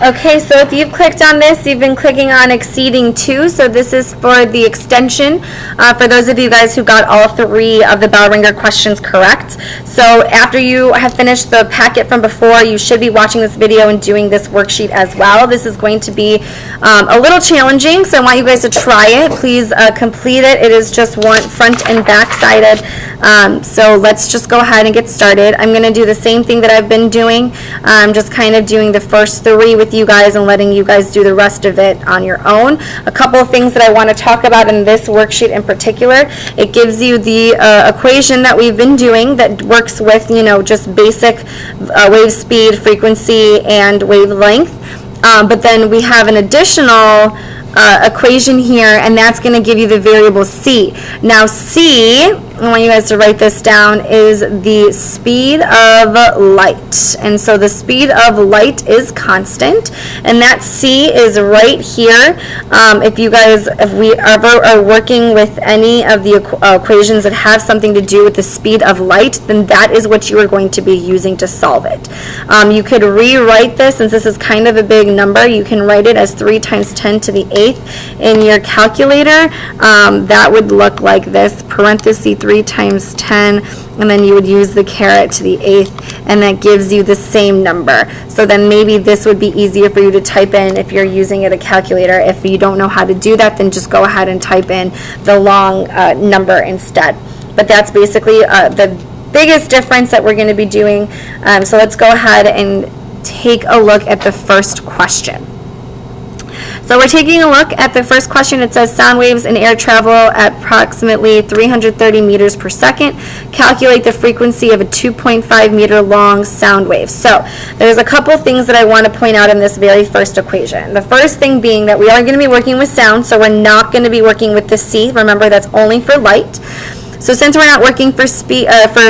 Okay, so if you've clicked on this, you've been clicking on exceeding 2. So this is for the extension. For those of you guys who got all 3 of the bell ringer questions correct. So after you have finished the packet from before, you should be watching this video and doing this worksheet as well. This is going to be a little challenging, so I want you guys to try it. Please complete it. It is just one front and back sided. So let's just go ahead and get started. I'm going to do the same thing that I've been doing. I'm just kind of doing the first 3 with you guys and letting you guys do the rest of it on your own. A couple of things that I want to talk about in this worksheet in particular. It gives you the equation that we've been doing that works with, just basic wave speed, frequency, and wavelength. But then we have an additional equation here, and that's going to give you the variable c. Now c, I want you guys to write this down, is the speed of light. And so the speed of light is constant, and that c is right here. If we ever are working with any of the equations that have something to do with the speed of light, then that is what you are going to be using to solve it. You could rewrite this, since this is kind of a big number, you can write it as 3 times 10 to the 8th in your calculator. That would look like this, parenthesis 3 times 10, and then you would use the caret to the 8th, and that gives you the same number. So then maybe this would be easier for you to type in if you're using a calculator. If you don't know how to do that, then just go ahead and type in the long number instead. But that's basically the biggest difference that we're going to be doing. So let's go ahead and take a look at the first question. So we're taking a look at the first question. It says sound waves in air travel at approximately 330 meters per second. Calculate the frequency of a 2.5 meter long sound wave. So there's a couple things that I want to point out in this very first equation. The first thing being that we are going to be working with sound, so we're not going to be working with the c. Remember, that's only for light. So since we're not working for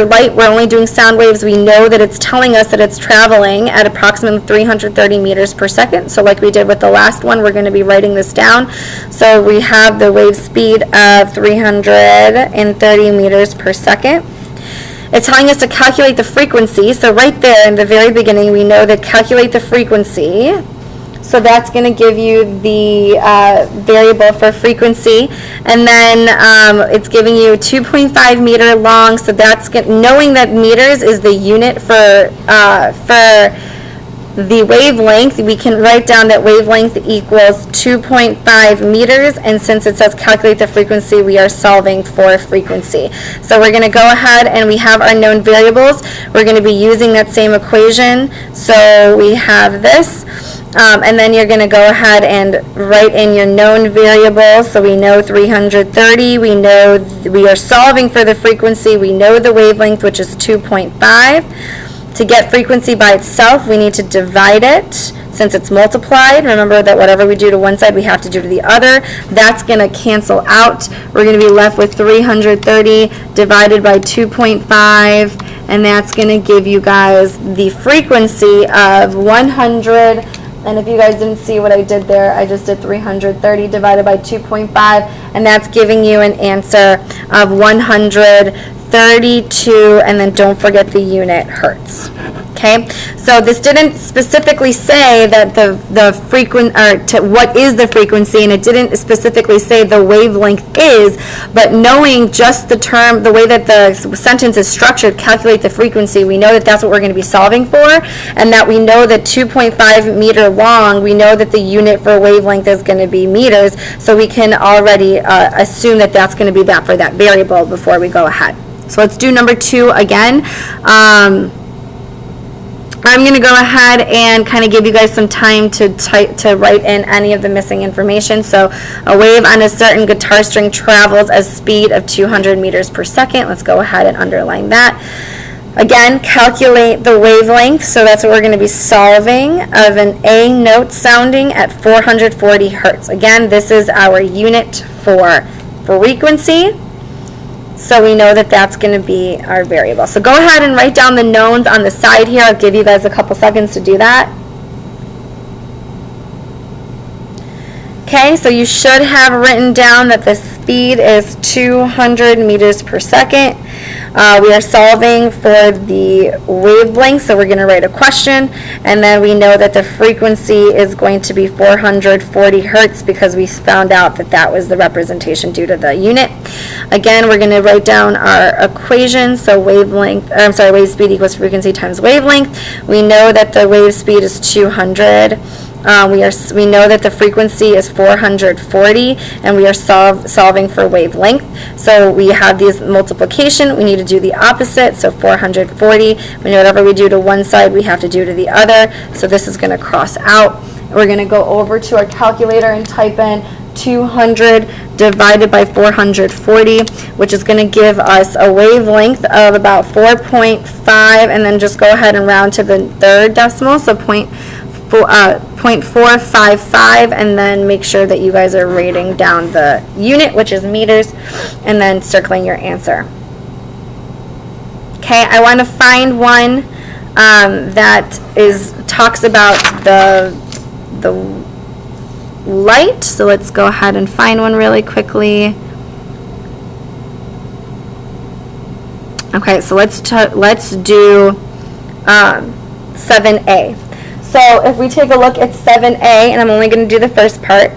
light, we're only doing sound waves, we know that it's telling us that it's traveling at approximately 330 meters per second. So like we did with the last one, we're going to be writing this down. So we have the wave speed of 330 meters per second. It's telling us to calculate the frequency. So right there in the very beginning, we know that calculate the frequency. So that's going to give you the variable for frequency, and then it's giving you 2.5 meter long. So that's knowing that meters is the unit for the wavelength. We can write down that wavelength equals 2.5 meters, and since it says calculate the frequency, we are solving for frequency. So we're going to go ahead and we have our known variables. We're going to be using that same equation. So we have this. And then you're going to go ahead and write in your known variables. So we know 330. We know we are solving for the frequency. We know the wavelength, which is 2.5. To get frequency by itself, we need to divide it. Since it's multiplied, remember that whatever we do to one side, we have to do to the other. That's going to cancel out. We're going to be left with 330 divided by 2.5. And that's going to give you guys the frequency of 100. And if you guys didn't see what I did there, I just did 330 divided by 2.5, and that's giving you an answer of 132, and then don't forget the unit, hertz. Okay, so this didn't specifically say that what is the frequency, and it didn't specifically say the wavelength is, but knowing just the term, the way that the sentence is structured, calculate the frequency, we know that that's what we're going to be solving for, and that we know that 2.5 meter long, we know that the unit for wavelength is going to be meters, so we can already assume that that's going to be that for that variable before we go ahead. So let's do number 2 again. I'm going to go ahead and kind of give you guys some time to write in any of the missing information. So a wave on a certain guitar string travels at a speed of 200 meters per second. Let's go ahead and underline that. Again, calculate the wavelength. So that's what we're going to be solving of an A note sounding at 440 hertz. Again, this is our unit for frequency. So we know that that's going to be our variable. So go ahead and write down the knowns on the side here. I'll give you guys a couple seconds to do that. Okay, so you should have written down that the speed is 200 meters per second. We are solving for the wavelength, so we're going to write a question, and then we know that the frequency is going to be 440 hertz because we found out that that was the representation due to the unit. Again, we're going to write down our equation, so wave speed equals frequency times wavelength. We know that the wave speed is 200. We know that the frequency is 440, and we are solving for wavelength. So we have these multiplication. We need to do the opposite, so 440. We know whatever we do to one side, we have to do to the other. So this is going to cross out. We're going to go over to our calculator and type in 200 divided by 440, which is going to give us a wavelength of about 4.5, and then just go ahead and round to the third decimal, so 0.455, and then make sure that you guys are writing down the unit, which is meters, and then circling your answer. Okay, I want to find one that talks about the light, so let's go ahead and find one really quickly. Okay, so let's do 7A. So if we take a look at 7A, and I'm only going to do the first part,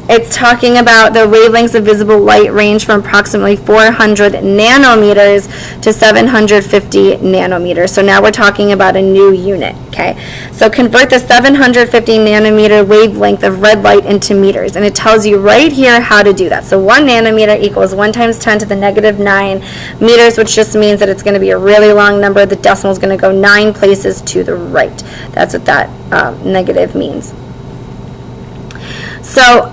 it's talking about the wavelengths of visible light range from approximately 400 nanometers to 750 nanometers. So now we're talking about a new unit, okay? So convert the 750 nanometer wavelength of red light into meters, and it tells you right here how to do that. So 1 nanometer equals 1 times 10 to the negative 9 meters, which just means that it's going to be a really long number. The decimal is going to go 9 places to the right. That's what that negative means. So,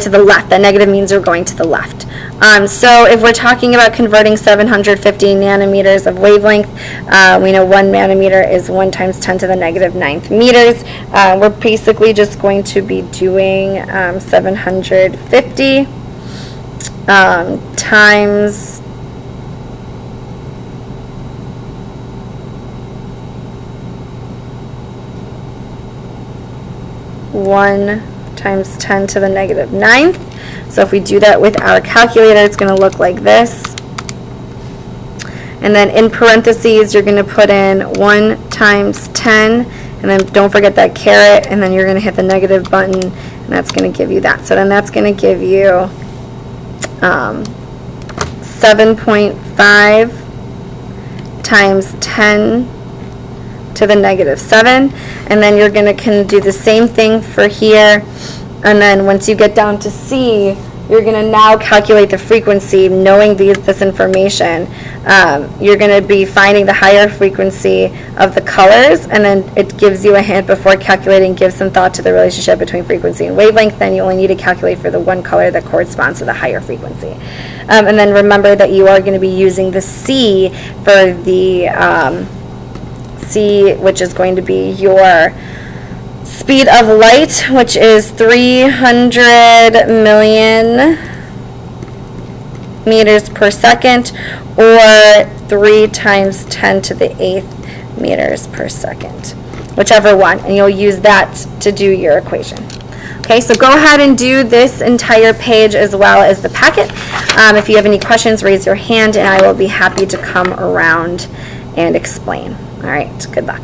to the left. That negative means we're going to the left. So if we're talking about converting 750 nanometers of wavelength, we know 1 nanometer is 1 times 10 to the negative 9th meters. We're basically just going to be doing 750 times 1 times 10 to the negative 9th. So if we do that with our calculator, it's going to look like this. And then in parentheses, you're going to put in 1 times 10, and then don't forget that caret, and then you're going to hit the negative button, and that's going to give you that. So then that's going to give you 7.5 times 10 to the negative 7, and then you're going to do the same thing for here, and then once you get down to C, you're going to now calculate the frequency. Knowing this information, you're going to be finding the higher frequency of the colors, and then it gives you a hint before calculating. Give some thought to the relationship between frequency and wavelength. Then you only need to calculate for the one color that corresponds to the higher frequency. And then remember that you are going to be using the C for the C, which is going to be your speed of light, which is 300 million meters per second, or 3 times 10 to the 8th meters per second, whichever one, and you'll use that to do your equation. Okay, so go ahead and do this entire page as well as the packet. If you have any questions, raise your hand, and I will be happy to come around and explain. All right, good luck.